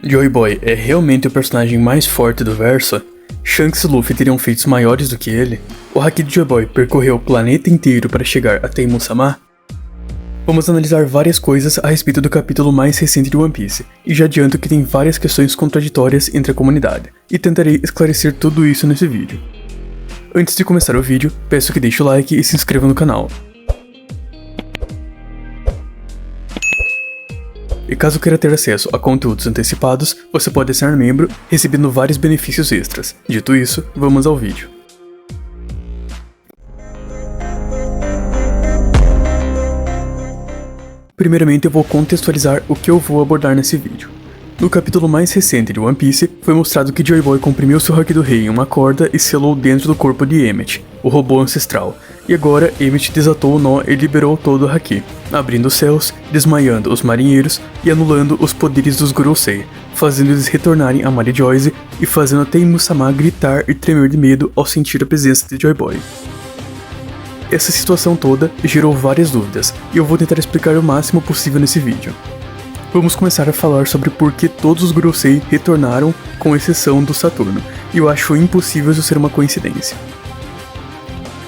Joy Boy é realmente o personagem mais forte do verso? Shanks e Luffy teriam feitos maiores do que ele? O Haki de Joy Boy percorreu o planeta inteiro para chegar até Imu-sama? Vamos analisar várias coisas a respeito do capítulo mais recente de One Piece, e já adianto que tem várias questões contraditórias entre a comunidade, e tentarei esclarecer tudo isso nesse vídeo. Antes de começar o vídeo, peço que deixe o like e se inscreva no canal. E caso queira ter acesso a conteúdos antecipados, você pode ser membro, recebendo vários benefícios extras. Dito isso, vamos ao vídeo. Primeiramente eu vou contextualizar o que eu vou abordar nesse vídeo. No capítulo mais recente de One Piece, foi mostrado que Joy Boy comprimiu seu Haki do Rei em uma corda e selou dentro do corpo de Emmet, o robô ancestral. E agora Emmet desatou o nó e liberou todo o Haki, abrindo os céus, desmaiando os marinheiros e anulando os poderes dos Gorosei, fazendo eles retornarem a Mary Joyce e fazendo até Imu-sama gritar e tremer de medo ao sentir a presença de Joy Boy. Essa situação toda gerou várias dúvidas, e eu vou tentar explicar o máximo possível nesse vídeo. Vamos começar a falar sobre por que todos os Gorosei retornaram, com exceção do Saturno, e eu acho impossível isso ser uma coincidência.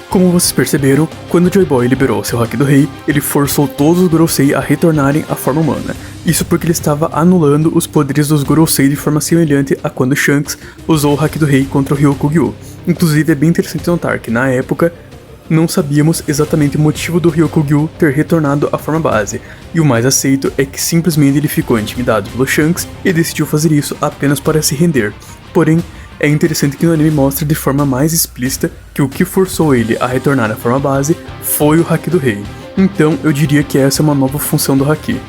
Como vocês perceberam, quando Joy Boy liberou seu Haki do Rei, ele forçou todos os Gorosei a retornarem à forma humana. Isso porque ele estava anulando os poderes dos Gorosei de forma semelhante a quando Shanks usou o Haki do Rei contra o Ryokugyu. Inclusive é bem interessante notar que na época, não sabíamos exatamente o motivo do Ryokugyu ter retornado à forma base, e o mais aceito é que simplesmente ele ficou intimidado pelo Shanks e decidiu fazer isso apenas para se render. Porém, é interessante que no anime mostra de forma mais explícita que o que forçou ele a retornar à forma base foi o Haki do Rei. Então eu diria que essa é uma nova função do Haki.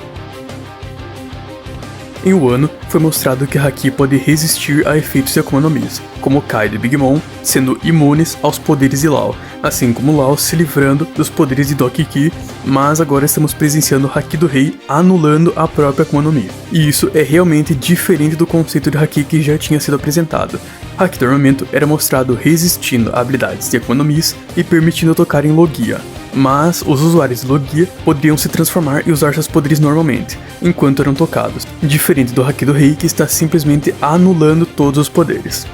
Em Wano, foi mostrado que Haki pode resistir a efeitos de Akuma no Mi, como Kaido e Big Mom sendo imunes aos poderes de Law, assim como Law se livrando dos poderes de Doki Ki, mas agora estamos presenciando o Haki do Rei anulando a própria Akuma no Mi. E isso é realmente diferente do conceito de Haki que já tinha sido apresentado. Haki do armamento era mostrado resistindo a habilidades de Akuma no Mi e permitindo tocar em Logia, mas os usuários de Logia poderiam se transformar e usar seus poderes normalmente, enquanto eram tocados, diferente do Haki do Rei que está simplesmente anulando todos os poderes.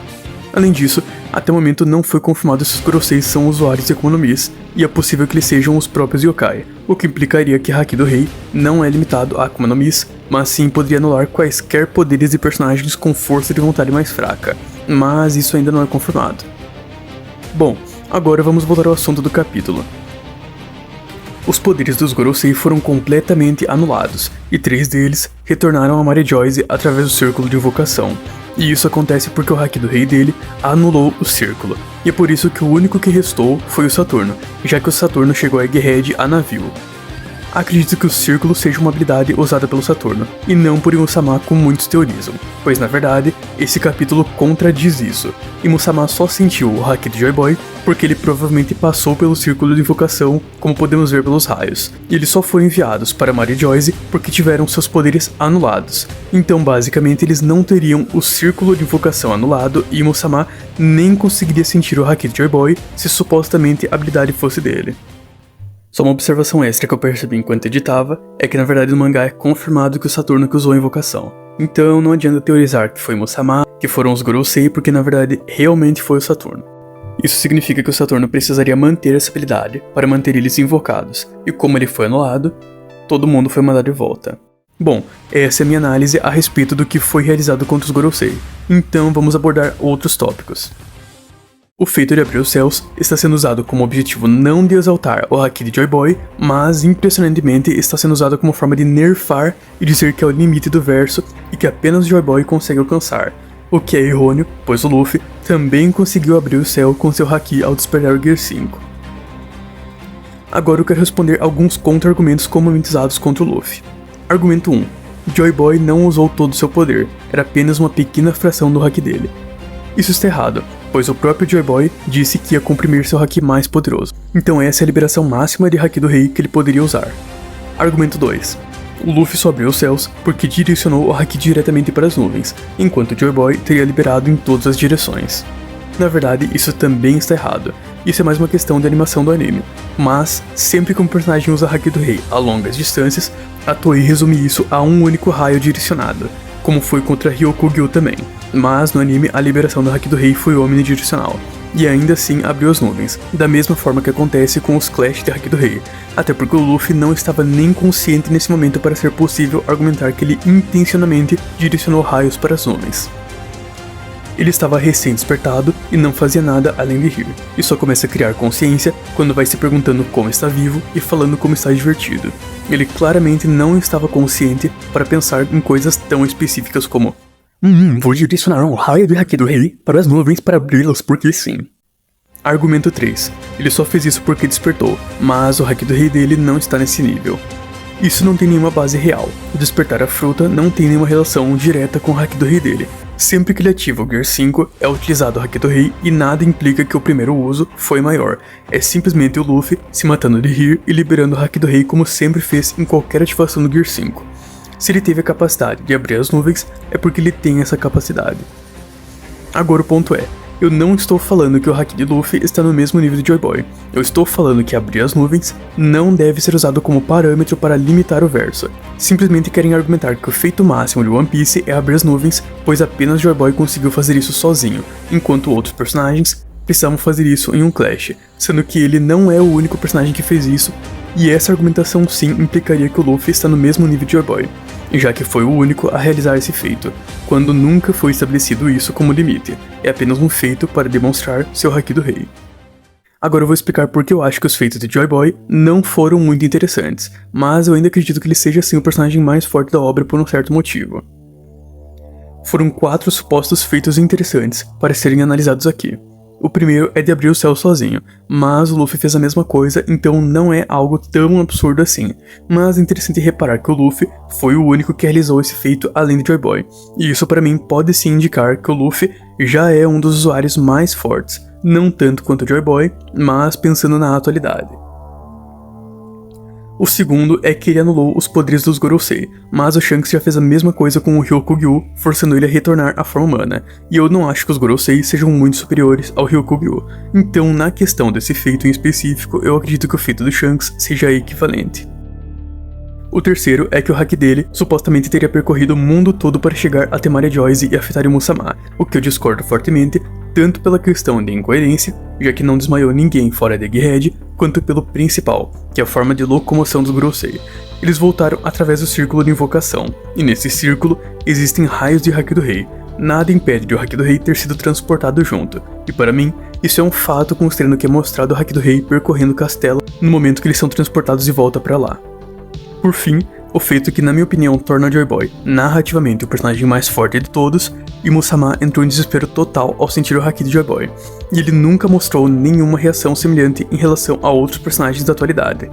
Além disso, até o momento não foi confirmado se os Gorosei são usuários de Akuma no Mi, e é possível que eles sejam os próprios Yokai, o que implicaria que Haki do Rei não é limitado a Akuma no Mi, mas sim poderia anular quaisquer poderes de personagens com força de vontade mais fraca, mas isso ainda não é confirmado. Bom, agora vamos voltar ao assunto do capítulo. Os poderes dos Gorosei foram completamente anulados, e 3 deles retornaram a Mary Joyce através do círculo de invocação. E isso acontece porque o Haki do Rei dele anulou o círculo, e é por isso que o único que restou foi o Saturno, já que o Saturno chegou a Egghead a navio. Acredito que o círculo seja uma habilidade usada pelo Saturno, e não por Imu-sama como muitos teorizam, pois na verdade, esse capítulo contradiz isso. Imu-sama só sentiu o Haki de Joy Boy porque ele provavelmente passou pelo círculo de invocação, como podemos ver pelos raios, e eles só foram enviados para Mary Joyce porque tiveram seus poderes anulados. Então basicamente eles não teriam o círculo de invocação anulado e Imu-sama nem conseguiria sentir o Haki de Joy Boy se supostamente a habilidade fosse dele. Só uma observação extra que eu percebi enquanto editava é que na verdade no mangá é confirmado que o Saturno que usou a invocação. Então não adianta teorizar que foi Imu-sama, que foram os Gorosei, porque na verdade realmente foi o Saturno. Isso significa que o Saturno precisaria manter essa habilidade para manter eles invocados, e como ele foi anulado, todo mundo foi mandado de volta. Bom, essa é a minha análise a respeito do que foi realizado contra os Gorosei, então vamos abordar outros tópicos. O feito de abrir os céus está sendo usado como objetivo não de exaltar o Haki de Joy Boy, mas impressionantemente está sendo usado como forma de nerfar e dizer que é o limite do verso e que apenas Joy Boy consegue alcançar, o que é errôneo, pois o Luffy também conseguiu abrir o céu com seu Haki ao despertar o Gear 5. Agora eu quero responder alguns contra-argumentos comumente usados contra o Luffy. Argumento 1. Joy Boy não usou todo o seu poder, era apenas uma pequena fração do Haki dele. Isso está errado, pois o próprio Joy Boy disse que ia comprimir seu Haki mais poderoso. Então essa é a liberação máxima de Haki do Rei que ele poderia usar. Argumento 2. O Luffy só abriu os céus porque direcionou o Haki diretamente para as nuvens, enquanto Joy Boy teria liberado em todas as direções. Na verdade, isso também está errado. Isso é mais uma questão de animação do anime. Mas, sempre que um personagem usa Haki do Rei a longas distâncias, a Toei resume isso a um único raio direcionado, como foi contra Ryokugyu também. Mas no anime a liberação do Haki do Rei foi omnidirecional, e ainda assim abriu as nuvens, da mesma forma que acontece com os Clash de Haki do Rei, até porque o Luffy não estava nem consciente nesse momento para ser possível argumentar que ele intencionalmente direcionou raios para as nuvens. Ele estava recém-despertado e não fazia nada além de rir, e só começa a criar consciência quando vai se perguntando como está vivo e falando como está divertido. Ele claramente não estava consciente para pensar em coisas tão específicas como vou direcionar um raio do Haki do Rei para as nuvens para abri-las porque sim. Argumento 3. Ele só fez isso porque despertou, mas o Haki do Rei dele não está nesse nível. Isso não tem nenhuma base real. O despertar a fruta não tem nenhuma relação direta com o Haki do Rei dele. Sempre que ele ativa o Gear 5, é utilizado o Haki do Rei e nada implica que o primeiro uso foi maior. É simplesmente o Luffy se matando de rir e liberando o Haki do Rei como sempre fez em qualquer ativação do Gear 5. Se ele teve a capacidade de abrir as nuvens, é porque ele tem essa capacidade. Agora o ponto é, eu não estou falando que o Haki de Luffy está no mesmo nível de Joy Boy. Eu estou falando que abrir as nuvens não deve ser usado como parâmetro para limitar o verso. Simplesmente querem argumentar que o feito máximo de One Piece é abrir as nuvens, pois apenas Joy Boy conseguiu fazer isso sozinho, enquanto outros personagens precisavam fazer isso em um Clash, sendo que ele não é o único personagem que fez isso, e essa argumentação sim implicaria que o Luffy está no mesmo nível de Joy Boy, já que foi o único a realizar esse feito, quando nunca foi estabelecido isso como limite, é apenas um feito para demonstrar seu Haki do Rei. Agora eu vou explicar por que eu acho que os feitos de Joy Boy não foram muito interessantes, mas eu ainda acredito que ele seja sim o personagem mais forte da obra por um certo motivo. Foram 4 supostos feitos interessantes para serem analisados aqui. O primeiro é de abrir o céu sozinho, mas o Luffy fez a mesma coisa, então não é algo tão absurdo assim. Mas é interessante reparar que o Luffy foi o único que realizou esse feito além de Joy Boy, e isso para mim pode sim indicar que o Luffy já é um dos usuários mais fortes, não tanto quanto o Joy Boy, mas pensando na atualidade. O segundo é que ele anulou os poderes dos Gorosei, mas o Shanks já fez a mesma coisa com o Ryokugyu, forçando ele a retornar à forma humana, e eu não acho que os Gorosei sejam muito superiores ao Ryokugyu, então na questão desse feito em específico, eu acredito que o feito do Shanks seja equivalente. O terceiro é que o Haki dele supostamente teria percorrido o mundo todo para chegar a Temaria Joyce e afetar o Musama, o que eu discordo fortemente, tanto pela questão de incoerência, já que não desmaiou ninguém fora de Egghead, quanto pelo principal, que é a forma de locomoção dos Gorosei. Eles voltaram através do círculo de invocação, e nesse círculo existem raios de Haki do Rei. Nada impede de o Haki do Rei ter sido transportado junto, e para mim, isso é um fato considerando que é mostrado o Haki do Rei percorrendo o castelo no momento que eles são transportados de volta para lá. Por fim, o feito que na minha opinião torna Joy Boy narrativamente o personagem mais forte de todos, e Musama entrou em desespero total ao sentir o Haki de Joy Boy, e ele nunca mostrou nenhuma reação semelhante em relação a outros personagens da atualidade.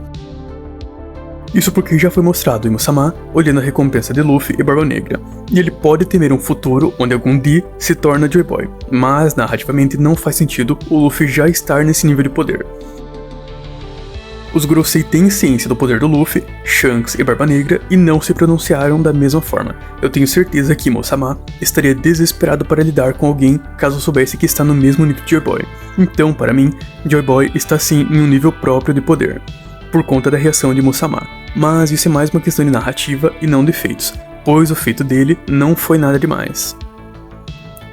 Isso porque já foi mostrado em Musama olhando a recompensa de Luffy e Barba Negra, e ele pode temer um futuro onde algum dia se torna Joy Boy, mas narrativamente não faz sentido o Luffy já estar nesse nível de poder. Os Gorosei têm ciência do poder do Luffy, Shanks e Barba Negra e não se pronunciaram da mesma forma. Eu tenho certeza que Musama estaria desesperado para lidar com alguém caso soubesse que está no mesmo nível de Joy Boy. Então, para mim, Joy Boy está sim em um nível próprio de poder, por conta da reação de Musama. Mas isso é mais uma questão de narrativa e não de feitos, pois o feito dele não foi nada demais.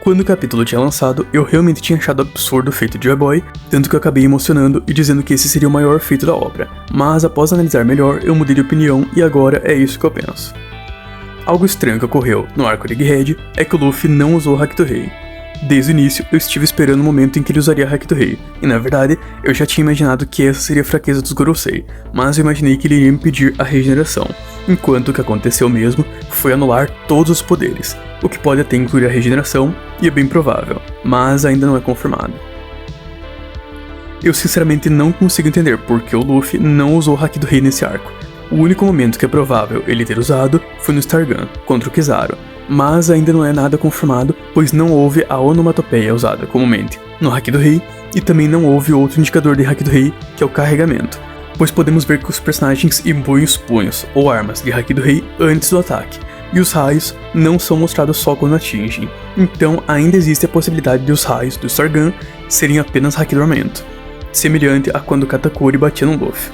Quando o capítulo tinha lançado, eu realmente tinha achado absurdo o feito de Joy Boy, tanto que eu acabei emocionando e dizendo que esse seria o maior feito da obra, mas após analisar melhor, eu mudei de opinião e agora é isso que eu penso. Algo estranho que ocorreu no arco de Egghead é que o Luffy não usou o Haki do Rei. Desde o início, eu estive esperando o momento em que ele usaria Haki do Rei, e na verdade, eu já tinha imaginado que essa seria a fraqueza dos Gorosei, mas eu imaginei que ele iria impedir a regeneração, enquanto o que aconteceu mesmo foi anular todos os poderes, o que pode até incluir a regeneração, e é bem provável, mas ainda não é confirmado. Eu sinceramente não consigo entender por que o Luffy não usou o Haki do Rei nesse arco. O único momento que é provável ele ter usado foi no Stargun, contra o Kizaru, mas ainda não é nada confirmado, pois não houve a onomatopeia usada comumente no Haki do Rei, e também não houve outro indicador de Haki do Rei, que é o carregamento, pois podemos ver que os personagens imbuem os punhos ou armas de Haki do Rei antes do ataque, e os raios não são mostrados só quando atingem, então ainda existe a possibilidade de os raios do Stargun serem apenas Haki do armamento, semelhante a quando Katakuri batia no Luffy.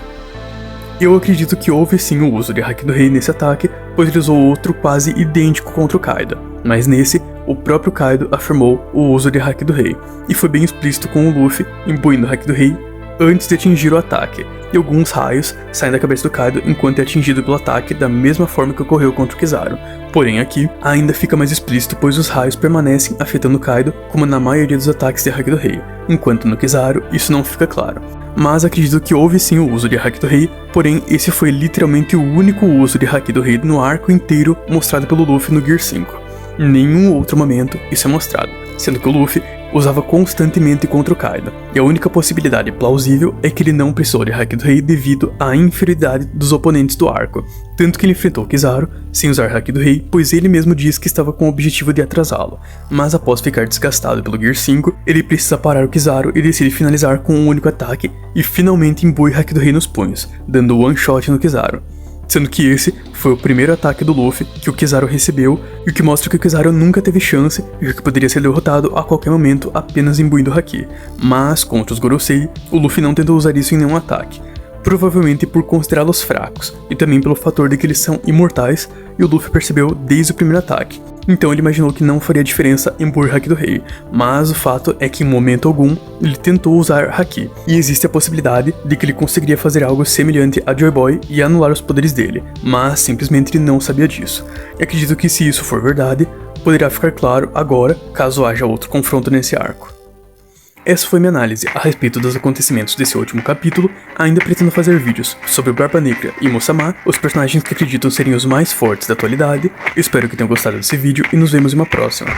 Eu acredito que houve sim o uso de Haki do Rei nesse ataque, pois ele usou outro quase idêntico contra o Kaido, mas nesse, o próprio Kaido afirmou o uso de Haki do Rei, e foi bem explícito com o Luffy imbuindo o Haki do Rei antes de atingir o ataque, e alguns raios saem da cabeça do Kaido enquanto é atingido pelo ataque da mesma forma que ocorreu contra o Kizaru. Porém aqui, ainda fica mais explícito pois os raios permanecem afetando o Kaido como na maioria dos ataques de Haki do Rei, enquanto no Kizaru isso não fica claro. Mas acredito que houve sim o uso de Haki do Rei, porém esse foi literalmente o único uso de Haki do Rei no arco inteiro mostrado pelo Luffy no Gear 5. Em nenhum outro momento isso é mostrado, sendo que o Luffy usava constantemente contra o Kaido, e a única possibilidade plausível é que ele não precisou de Haki do Rei devido à inferioridade dos oponentes do arco, tanto que ele enfrentou Kizaru sem usar Haki do Rei, pois ele mesmo disse que estava com o objetivo de atrasá-lo, mas após ficar desgastado pelo Gear 5, ele precisa parar o Kizaru e decide finalizar com um único ataque e finalmente imbui Haki do Rei nos punhos, dando one shot no Kizaru. Sendo que esse foi o primeiro ataque do Luffy que o Kizaru recebeu, e o que mostra que o Kizaru nunca teve chance e que poderia ser derrotado a qualquer momento apenas imbuindo Haki. Mas contra os Gorosei, o Luffy não tentou usar isso em nenhum ataque, provavelmente por considerá-los fracos, e também pelo fator de que eles são imortais, e o Luffy percebeu desde o primeiro ataque. Então ele imaginou que não faria diferença imbuir Haki do Rei, mas o fato é que em momento algum ele tentou usar Haki, e existe a possibilidade de que ele conseguiria fazer algo semelhante a Joy Boy e anular os poderes dele, mas simplesmente ele não sabia disso. E acredito que se isso for verdade, poderá ficar claro agora, caso haja outro confronto nesse arco. Essa foi minha análise a respeito dos acontecimentos desse último capítulo. Ainda pretendo fazer vídeos sobre o Barba Negra e Musamá, os personagens que acredito serem os mais fortes da atualidade. Espero que tenham gostado desse vídeo e nos vemos em uma próxima.